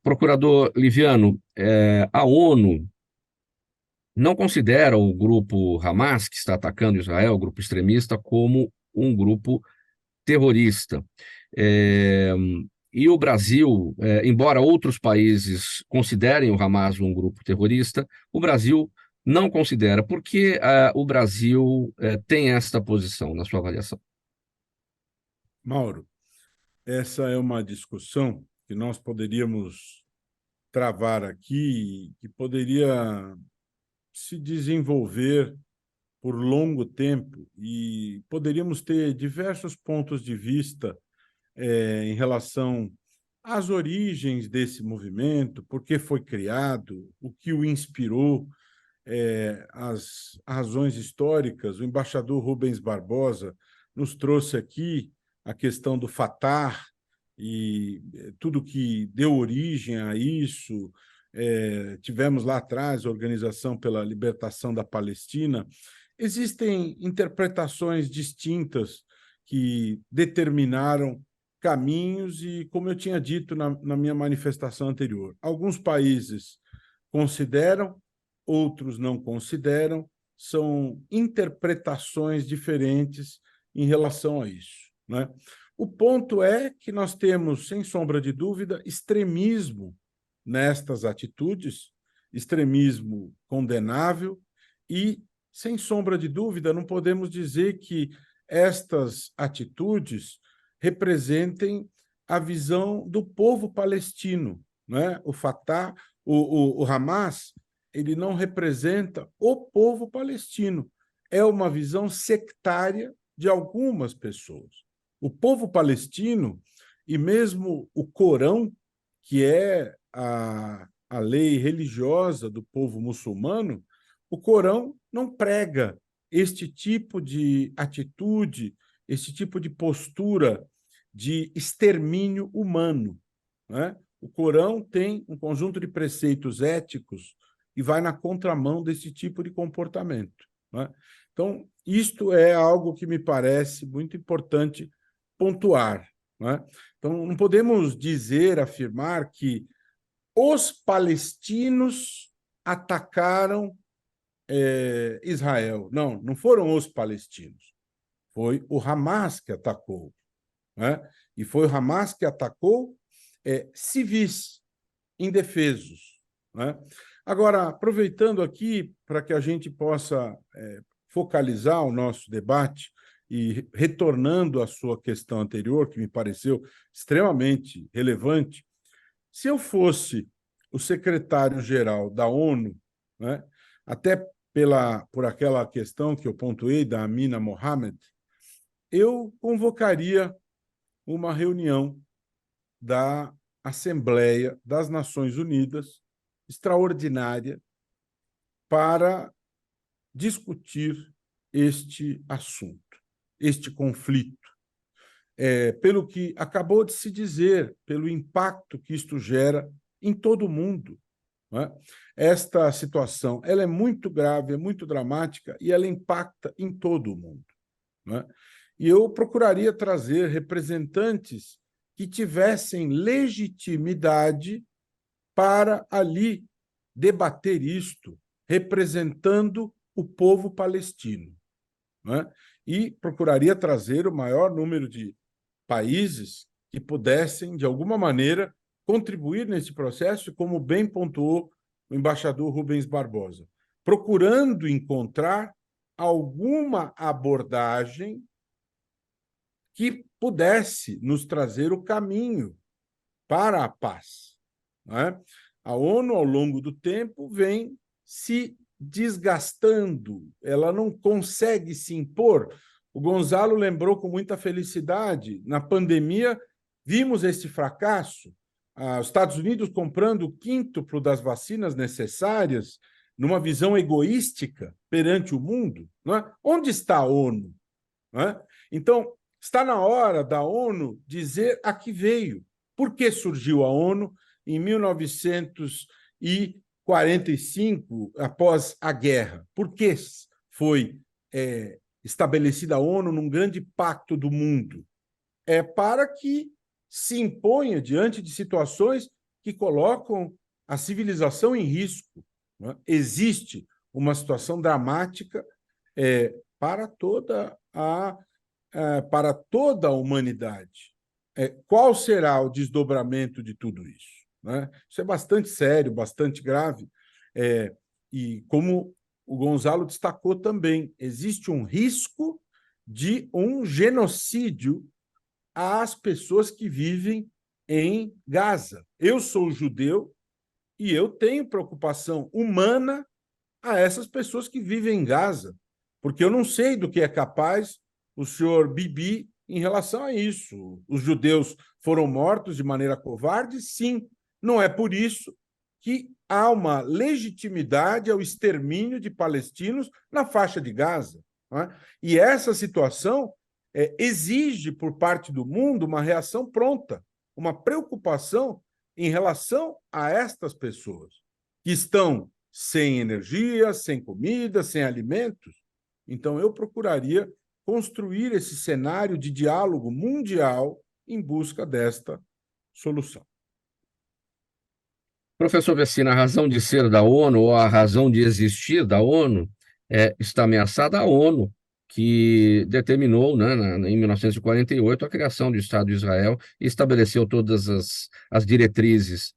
Procurador Liviano, a ONU não considera o grupo Hamas, que está atacando Israel, o grupo extremista, como um grupo terrorista. E o Brasil, embora outros países considerem o Hamas um grupo terrorista, o Brasil não considera. Por que o Brasil tem esta posição, na sua avaliação? Mauro, essa é uma discussão que nós poderíamos travar aqui, que poderia se desenvolver por longo tempo e poderíamos ter diversos pontos de vista em relação às origens desse movimento, por que foi criado, o que o inspirou, as razões históricas. O embaixador Rubens Barbosa nos trouxe aqui a questão do Fatah e tudo que deu origem a isso. Tivemos lá atrás a Organização pela Libertação da Palestina. Existem interpretações distintas que determinaram caminhos e, como eu tinha dito na minha manifestação anterior, alguns países consideram, outros não consideram, são interpretações diferentes em relação a isso, né? O ponto é que nós temos, sem sombra de dúvida, extremismo nestas atitudes, extremismo condenável e, sem sombra de dúvida, não podemos dizer que estas atitudes representem a visão do povo palestino, né? O Fatah, o Hamas, ele não representa o povo palestino. É uma visão sectária de algumas pessoas. O povo palestino, e mesmo o Corão, que é a lei religiosa do povo muçulmano, o Corão não prega este tipo de atitude, esse tipo de postura de extermínio humano, né? O Corão tem um conjunto de preceitos éticos e vai na contramão desse tipo de comportamento, né? Então, isto é algo que me parece muito importante pontuar, né? Então, não podemos dizer, afirmar que os palestinos atacaram Israel. Não, não foram os palestinos. Foi o Hamas que atacou, né? E foi o Hamas que atacou civis indefesos, né? Agora, aproveitando aqui para que a gente possa focalizar o nosso debate e retornando à sua questão anterior, que me pareceu extremamente relevante, se eu fosse o secretário-geral da ONU, né, até por aquela questão que eu pontuei da Amina Mohamed, eu convocaria uma reunião da Assembleia das Nações Unidas, extraordinária, para discutir este assunto, este conflito. Pelo que acabou de se dizer, pelo impacto que isto gera em todo o mundo, né? Esta situação ela é muito grave, é muito dramática e ela impacta em todo o mundo, né? E eu procuraria trazer representantes que tivessem legitimidade para ali debater isto, representando o povo palestino, né? E procuraria trazer o maior número de países que pudessem, de alguma maneira, contribuir nesse processo, como bem pontuou o embaixador Rubens Barbosa, procurando encontrar alguma abordagem que pudesse nos trazer o caminho para a paz, né? A ONU, ao longo do tempo, vem se desgastando, ela não consegue se impor. O Gonzalo lembrou com muita felicidade, na pandemia, vimos esse fracasso, os Estados Unidos comprando o quíntuplo das vacinas necessárias, numa visão egoística perante o mundo, não é? Onde está a ONU? Não é? Então, está na hora da ONU dizer a que veio. Por que surgiu a ONU em 1945, após a guerra? Por que foi estabelecida a ONU num grande pacto do mundo? Para que se imponha diante de situações que colocam a civilização em risco, né? Existe uma situação dramática para toda a humanidade. Qual será o desdobramento de tudo isso, né? Isso é bastante sério, bastante grave, e como o Gonzalo destacou também, existe um risco de um genocídio às pessoas que vivem em Gaza. Eu sou judeu e eu tenho preocupação humana a essas pessoas que vivem em Gaza, porque eu não sei do que é capaz o senhor Bibi em relação a isso. Os judeus foram mortos de maneira covarde? Sim. Não é por isso que há uma legitimidade ao extermínio de palestinos na faixa de Gaza, né? E essa situação exige, por parte do mundo, uma reação pronta, uma preocupação em relação a estas pessoas que estão sem energia, sem comida, sem alimentos. Então, eu procuraria construir esse cenário de diálogo mundial em busca desta solução. Professor Vecina, a razão de ser da ONU, ou a razão de existir da ONU, está ameaçada a ONU, que determinou, né, em 1948, a criação do Estado de Israel e estabeleceu todas as diretrizes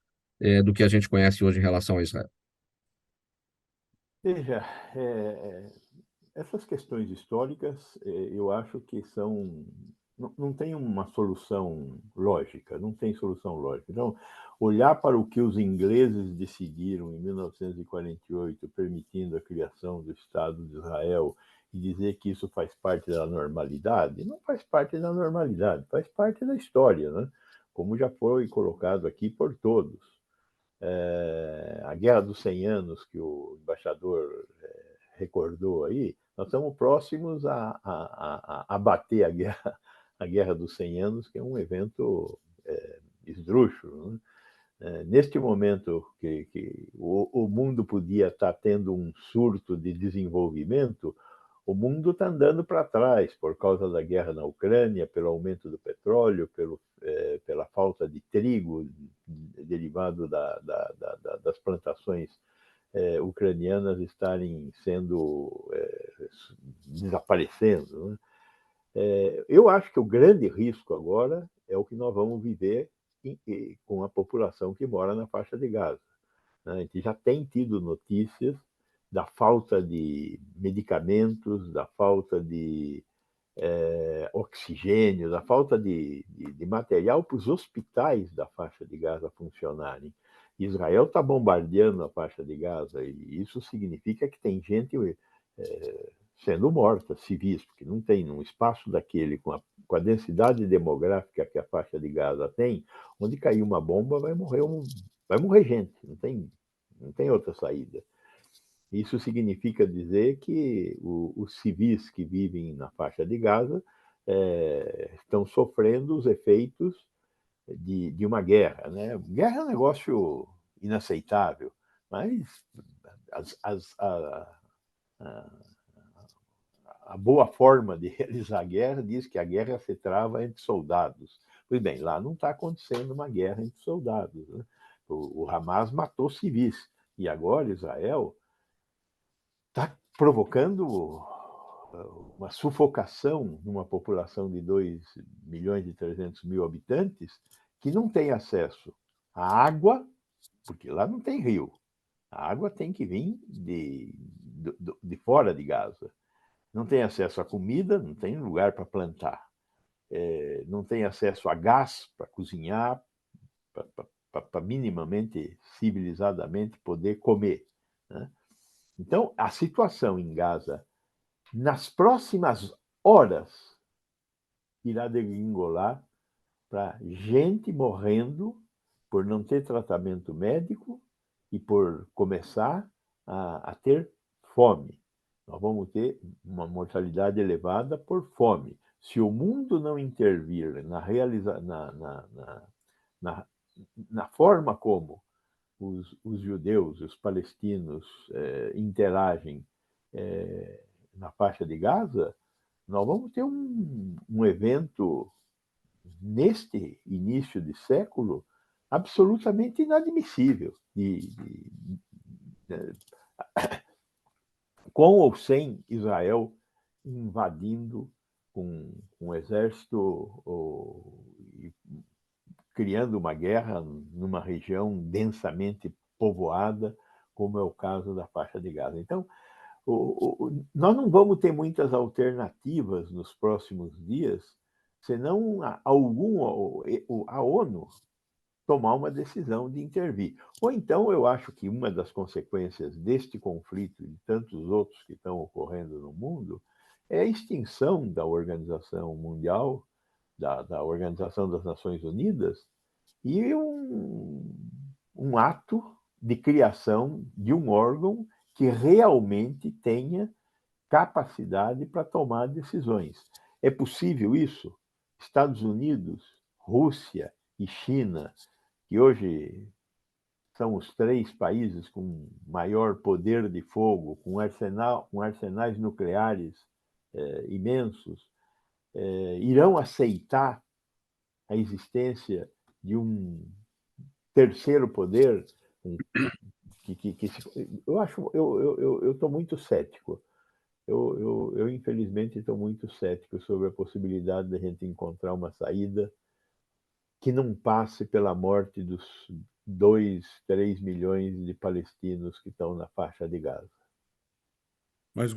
do que a gente conhece hoje em relação a Israel. Veja, essas questões históricas, eu acho que não tem uma solução lógica, não tem solução lógica. Então, olhar para o que os ingleses decidiram em 1948, permitindo a criação do Estado de Israel, e dizer que isso faz parte da normalidade, não faz parte da normalidade, faz parte da história, né? Como já foi colocado aqui por todos. A Guerra dos 100 Anos, que o embaixador recordou aí, nós estamos próximos a bater a Guerra dos 100 Anos, que é um evento esdrúxulo, né? Neste momento que o mundo podia estar tendo um surto de desenvolvimento, o mundo está andando para trás por causa da guerra na Ucrânia, pelo aumento do petróleo, pela falta de trigo derivado das plantações ucranianas estarem sendo desaparecendo, né? Eu acho que o grande risco agora é o que nós vamos viver com a população que mora na faixa de Gaza, né? A gente já tem tido notícias da falta de medicamentos, da falta de oxigênio, da falta de material para os hospitais da faixa de Gaza funcionarem. Israel está bombardeando a faixa de Gaza e isso significa que tem gente sendo morta, civis, porque não tem um espaço daquele com a densidade demográfica que a faixa de Gaza tem, onde cair uma bomba vai morrer gente, não tem outra saída. Isso significa dizer que os civis que vivem na faixa de Gaza estão sofrendo os efeitos de uma guerra, né? Guerra é um negócio inaceitável, mas a boa forma de realizar a guerra diz que a guerra se trava entre soldados. Pois bem, lá não está acontecendo uma guerra entre soldados, né? O Hamas matou civis e agora Israel está provocando uma sufocação numa população de 2.300.000 habitantes que não tem acesso à água, porque lá não tem rio. A água tem que vir de fora de Gaza. Não tem acesso à comida, não tem lugar para plantar. Não tem acesso a gás para cozinhar, para minimamente, civilizadamente poder comer, né? Então, a situação em Gaza, nas próximas horas, irá degringolar para gente morrendo por não ter tratamento médico e por começar a ter fome. Nós vamos ter uma mortalidade elevada por fome. Se o mundo não intervir na forma como os judeus, os palestinos interagem na faixa de Gaza, nós vamos ter um evento, neste início de século, absolutamente inadmissível, com ou sem Israel invadindo com um exército criando uma guerra numa região densamente povoada, como é o caso da faixa de Gaza. Então, nós não vamos ter muitas alternativas nos próximos dias, senão a ONU tomar uma decisão de intervir. Ou então, eu acho que uma das consequências deste conflito e de tantos outros que estão ocorrendo no mundo é a extinção da Organização Mundial, da Organização das Nações Unidas, e um ato de criação de um órgão que realmente tenha capacidade para tomar decisões. É possível isso? Estados Unidos, Rússia e China, que hoje são os 3 países com maior poder de fogo, com arsenais nucleares imensos, irão aceitar a existência de um terceiro poder eu estou muito cético. Eu infelizmente estou muito cético sobre a possibilidade de a gente encontrar uma saída que não passe pela morte dos 2, 3 milhões de palestinos que estão na faixa de Gaza. Mas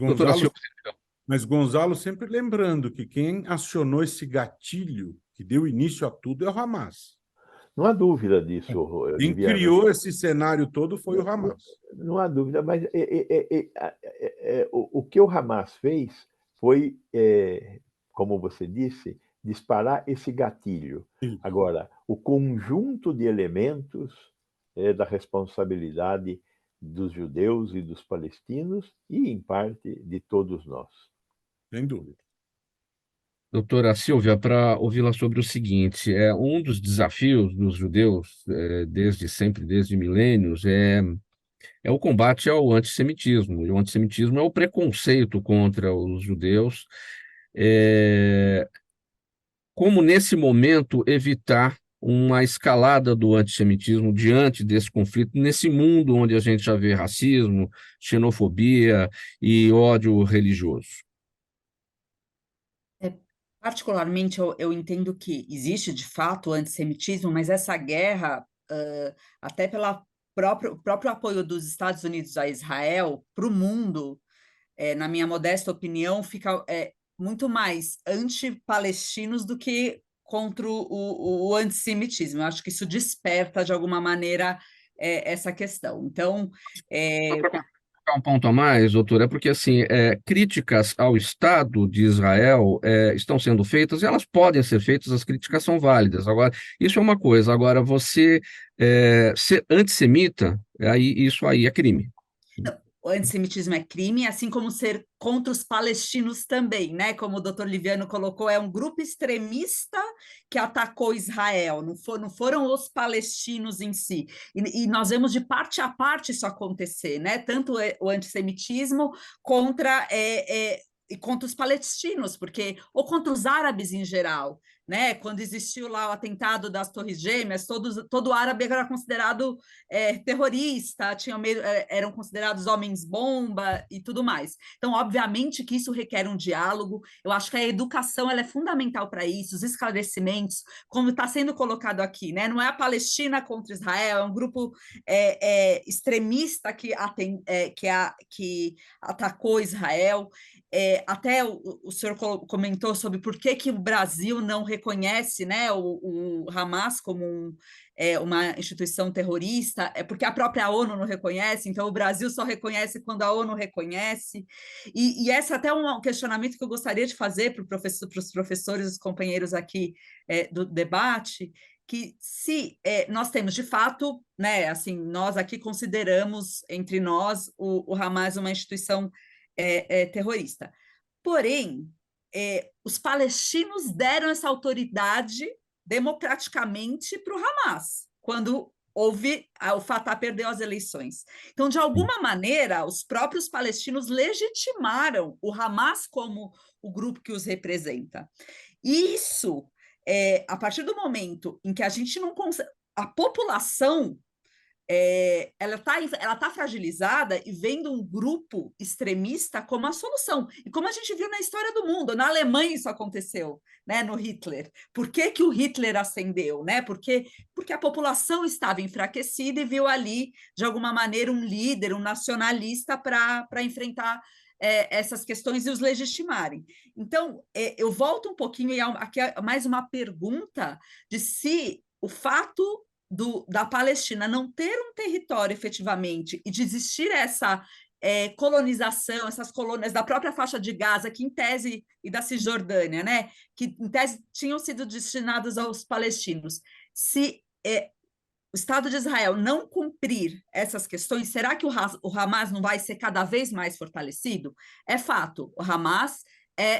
Gonzalo, sempre lembrando que quem acionou esse gatilho que deu início a tudo é o Hamas. Não há dúvida disso. Quem criou esse cenário todo foi o Hamas. Não há dúvida, mas o que o Hamas fez foi, como você disse, disparar esse gatilho. Sim. Agora, o conjunto de elementos é da responsabilidade dos judeus e dos palestinos e, em parte, de todos nós. Sem dúvida. Doutora Silvia, para ouvi-la sobre o seguinte, um dos desafios dos judeus, desde sempre, desde milênios, é o combate ao antissemitismo. E o antissemitismo é o preconceito contra os judeus. É, Como, nesse momento, evitar uma escalada do antissemitismo diante desse conflito, nesse mundo onde a gente já vê racismo, xenofobia e ódio religioso? Particularmente, eu entendo que existe, de fato, o antissemitismo, mas essa guerra, até pelo próprio apoio dos Estados Unidos a Israel, para o mundo, na minha modesta opinião, fica muito mais anti-palestinos do que contra o antissemitismo. Eu acho que isso desperta, de alguma maneira, essa questão. Então, Só para colocar um ponto a mais, doutor, é porque assim, críticas ao Estado de Israel estão sendo feitas e elas podem ser feitas, as críticas são válidas. Agora, isso é uma coisa. Agora, você ser antissemita, isso aí é crime. o antissemitismo é crime, assim como ser contra os palestinos também, né? Como o doutor Liviano colocou, é um grupo extremista que atacou Israel, não foram os palestinos em si. E nós vemos de parte a parte isso acontecer, né? Tanto o antissemitismo contra os palestinos, ou contra os árabes em geral, né? Quando existiu lá o atentado das Torres Gêmeas, todo árabe era considerado terrorista, eram considerados homens-bomba e tudo mais. Então, obviamente que isso requer um diálogo. Eu acho que a educação ela é fundamental para isso, os esclarecimentos, como está sendo colocado aqui, né? Não é a Palestina contra Israel, é um grupo extremista que atacou Israel. Até o senhor comentou sobre por que o Brasil não reconhece, né, o Hamas como uma instituição terrorista, porque a própria ONU não reconhece, então o Brasil só reconhece quando a ONU reconhece. E esse é até um questionamento que eu gostaria de fazer para os professores, os companheiros aqui do debate, que se nós temos de fato, né, assim, nós aqui consideramos entre nós o Hamas uma instituição terrorista. Porém, os palestinos deram essa autoridade democraticamente para o Hamas, quando o Fatah perdeu as eleições. Então, de alguma maneira, os próprios palestinos legitimaram o Hamas como o grupo que os representa. E isso, a partir do momento em que a gente não consegue... A população ela tá fragilizada e vendo um grupo extremista como a solução. E como a gente viu na história do mundo, na Alemanha isso aconteceu, né, no Hitler. Por que o Hitler ascendeu? Né? Porque a população estava enfraquecida e viu ali, de alguma maneira, um líder, um nacionalista para enfrentar essas questões e os legitimarem. Então, eu volto um pouquinho, e aqui é mais uma pergunta de se o fato da Palestina não ter um território efetivamente e de existir essa colonização, essas colônias da própria faixa de Gaza, que em tese, e da Cisjordânia, né, que em tese tinham sido destinados aos palestinos. Se o Estado de Israel não cumprir essas questões, será que o Hamas não vai ser cada vez mais fortalecido? É fato, o Hamas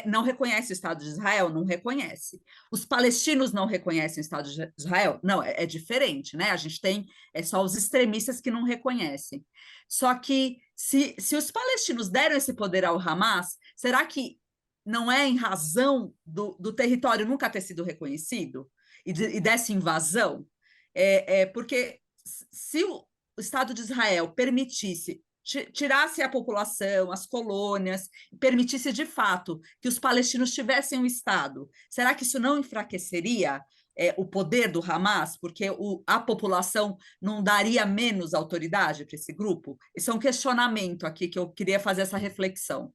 não reconhece o Estado de Israel? Não reconhece. Os palestinos não reconhecem o Estado de Israel? Não, é diferente, né? A gente tem só os extremistas que não reconhecem. Só que se os palestinos deram esse poder ao Hamas, será que não é em razão do território nunca ter sido reconhecido e dessa invasão? Porque se o Estado de Israel permitisse tirasse a população, as colônias, permitisse de fato que os palestinos tivessem um Estado, será que isso não enfraqueceria o poder do Hamas? Porque a população não daria menos autoridade para esse grupo? Esse é um questionamento aqui que eu queria fazer essa reflexão.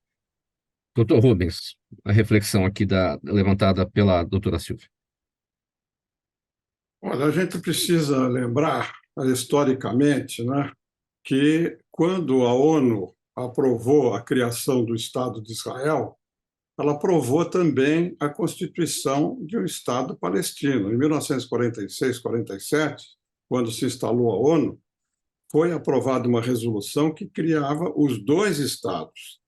Doutor Rubens, a reflexão aqui levantada pela doutora Silvia. Olha, a gente precisa lembrar, historicamente, né, que quando a ONU aprovou a criação do Estado de Israel, ela aprovou também a constituição de um Estado palestino. Em 1946, 47, quando se instalou a ONU, foi aprovada uma resolução que criava os dois Estados.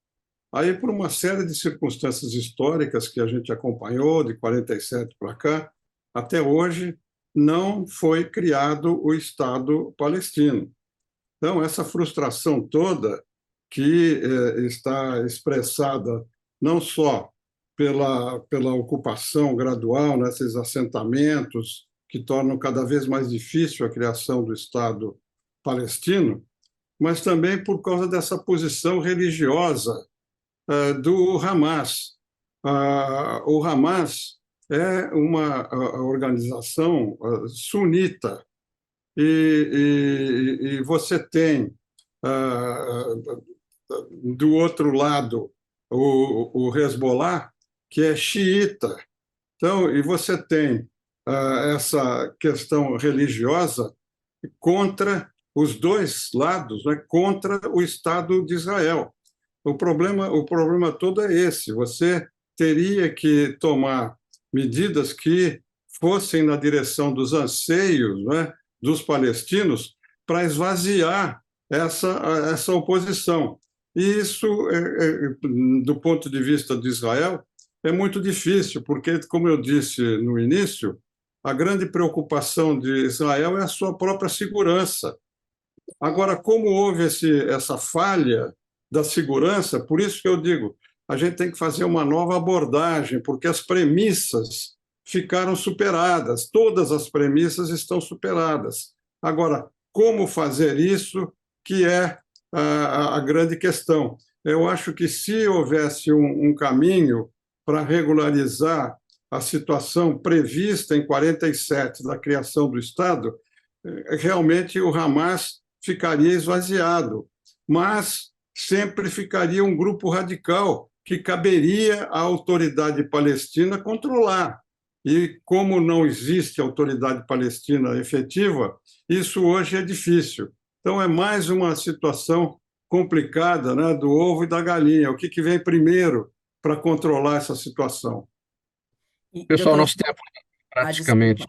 Aí, por uma série de circunstâncias históricas que a gente acompanhou, de 47 para cá, até hoje, não foi criado o Estado palestino. Então, essa frustração toda que está expressada não só pela ocupação gradual nesses assentamentos, que tornam cada vez mais difícil a criação do Estado palestino, mas também por causa dessa posição religiosa do Hamas. O Hamas é uma organização sunita, e você tem do outro lado o Hezbollah, que é xiita. Então, e você tem essa questão religiosa contra os dois lados, né, contra o Estado de Israel. O problema todo é esse. Você teria que tomar medidas que fossem na direção dos anseios, né, dos palestinos, para esvaziar essa oposição. E isso, do ponto de vista de Israel, é muito difícil, porque, como eu disse no início, a grande preocupação de Israel é a sua própria segurança. Agora, como houve essa falha da segurança, por isso que eu digo, a gente tem que fazer uma nova abordagem, porque as premissas ficaram superadas, todas as premissas estão superadas. Agora, como fazer isso, que é a grande questão. Eu acho que se houvesse um caminho para regularizar a situação prevista em 47 da criação do Estado, realmente o Hamas ficaria esvaziado, mas sempre ficaria um grupo radical que caberia à autoridade palestina controlar. E como não existe autoridade palestina efetiva, isso hoje é difícil. Então, é mais uma situação complicada, né, do ovo e da galinha. O que vem primeiro para controlar essa situação? Pessoal, Doutor... nosso tempo praticamente...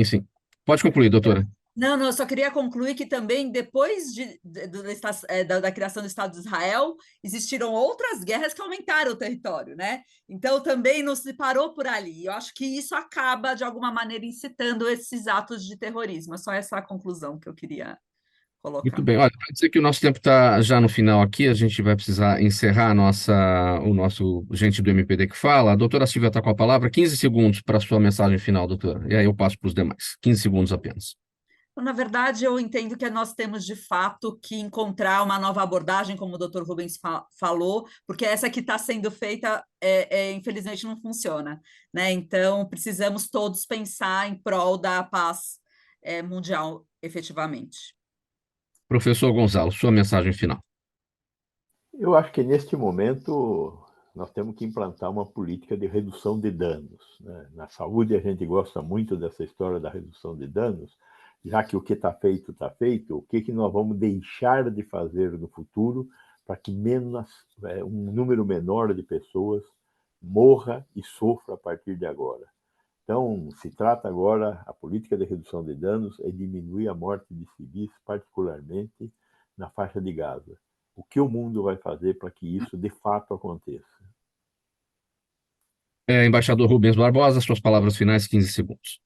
Sim. Pode concluir, doutora. Não, eu só queria concluir que também, depois da criação do Estado de Israel, existiram outras guerras que aumentaram o território, né? Então, também não se parou por ali. Eu acho que isso acaba, de alguma maneira, incitando esses atos de terrorismo. É só essa a conclusão que eu queria colocar. Muito bem. Olha, para dizer que o nosso tempo está já no final aqui, a gente vai precisar encerrar o nosso Gente do MPD que fala. A doutora Silvia está com a palavra. 15 segundos para a sua mensagem final, doutora. E aí eu passo para os demais. 15 segundos apenas. Na verdade, eu entendo que nós temos, de fato, que encontrar uma nova abordagem, como o doutor Rubens falou, porque essa que está sendo feita, infelizmente, não funciona, né? Então, precisamos todos pensar em prol da paz mundial, efetivamente. Professor Gonzalo, sua mensagem final. Eu acho que, neste momento, nós temos que implantar uma política de redução de danos, né? Na saúde, a gente gosta muito dessa história da redução de danos, já que o que está feito, o que nós vamos deixar de fazer no futuro para que um número menor de pessoas morra e sofra a partir de agora. Então, se trata agora, a política de redução de danos é diminuir a morte de civis, particularmente na faixa de Gaza. O que o mundo vai fazer para que isso, de fato, aconteça? Embaixador Rubens Barbosa, suas palavras finais, 15 segundos.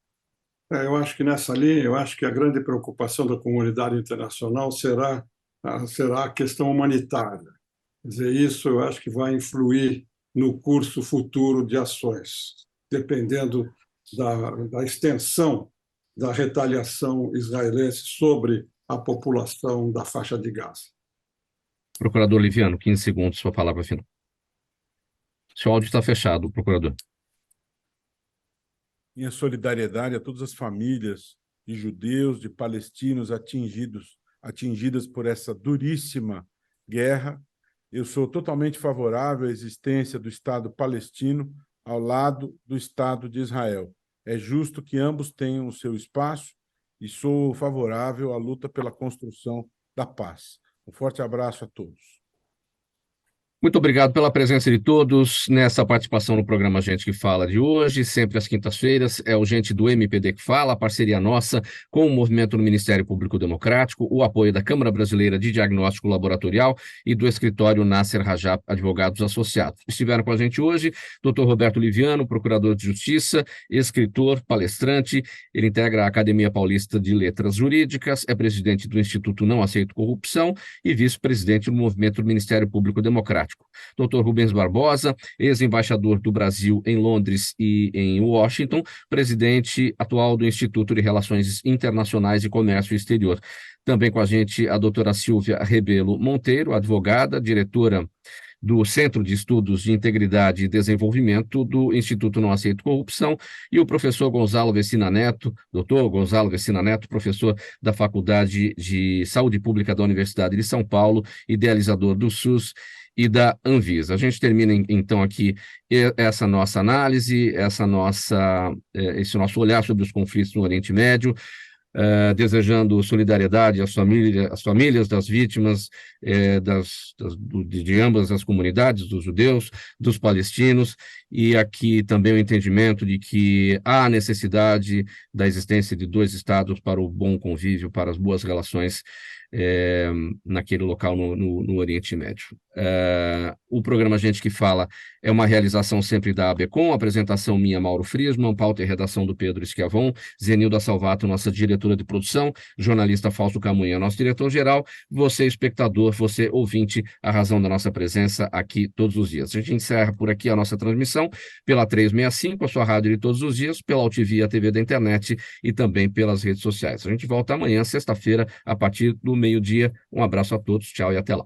Eu acho que nessa linha, eu acho que a grande preocupação da comunidade internacional será a questão humanitária. Quer dizer, isso eu acho que vai influir no curso futuro de ações, dependendo da extensão da retaliação israelense sobre a população da faixa de Gaza. Procurador Liviano, 15 segundos, sua palavra final. Seu áudio está fechado, procurador. Minha solidariedade a todas as famílias de judeus, de palestinos atingidas por essa duríssima guerra. Eu sou totalmente favorável à existência do Estado palestino ao lado do Estado de Israel. É justo que ambos tenham o seu espaço e sou favorável à luta pela construção da paz. Um forte abraço a todos. Muito obrigado pela presença de todos nessa participação no programa Gente que Fala de hoje, sempre às quintas-feiras. É o Gente do MPD que fala, a parceria nossa com o movimento do Ministério Público Democrático, o apoio da Câmara Brasileira de Diagnóstico Laboratorial e do escritório Nasser Rajab Advogados Associados. Estiveram com a gente hoje Dr. Roberto Liviano, procurador de Justiça, escritor, palestrante. Ele integra a Academia Paulista de Letras Jurídicas, é presidente do Instituto Não Aceito Corrupção e vice-presidente do movimento do Ministério Público Democrático. Dr. Rubens Barbosa, ex-embaixador do Brasil em Londres e em Washington, presidente atual do Instituto de Relações Internacionais e Comércio Exterior. Também com a gente a doutora Silvia Rebelo Monteiro, advogada, diretora do Centro de Estudos de Integridade e Desenvolvimento do Instituto Não Aceito Corrupção, e o professor Gonzalo Vecina Neto, doutor Gonzalo Vecina Neto, professor da Faculdade de Saúde Pública da Universidade de São Paulo, idealizador do SUS e da Anvisa. A gente termina, então, aqui essa nossa análise, esse nosso olhar sobre os conflitos no Oriente Médio, desejando solidariedade às famílias das vítimas de ambas as comunidades, dos judeus, dos palestinos, e aqui também o entendimento de que há necessidade da existência de dois estados para o bom convívio, para as boas relações naquele local no Oriente Médio. O programa Gente que Fala é uma realização sempre da ABCOM, apresentação minha, Mauro Friesman, pauta e redação do Pedro Schiavon, Zenilda Salvato, nossa diretora de produção, jornalista Fausto Camunha, nosso diretor-geral, você espectador, você ouvinte, a razão da nossa presença aqui todos os dias. A gente encerra por aqui a nossa transmissão pela 365, a sua rádio de todos os dias, pela UTV, a TV da internet e também pelas redes sociais. A gente volta amanhã, sexta-feira, a partir do meio-dia. Um abraço a todos, tchau e até lá.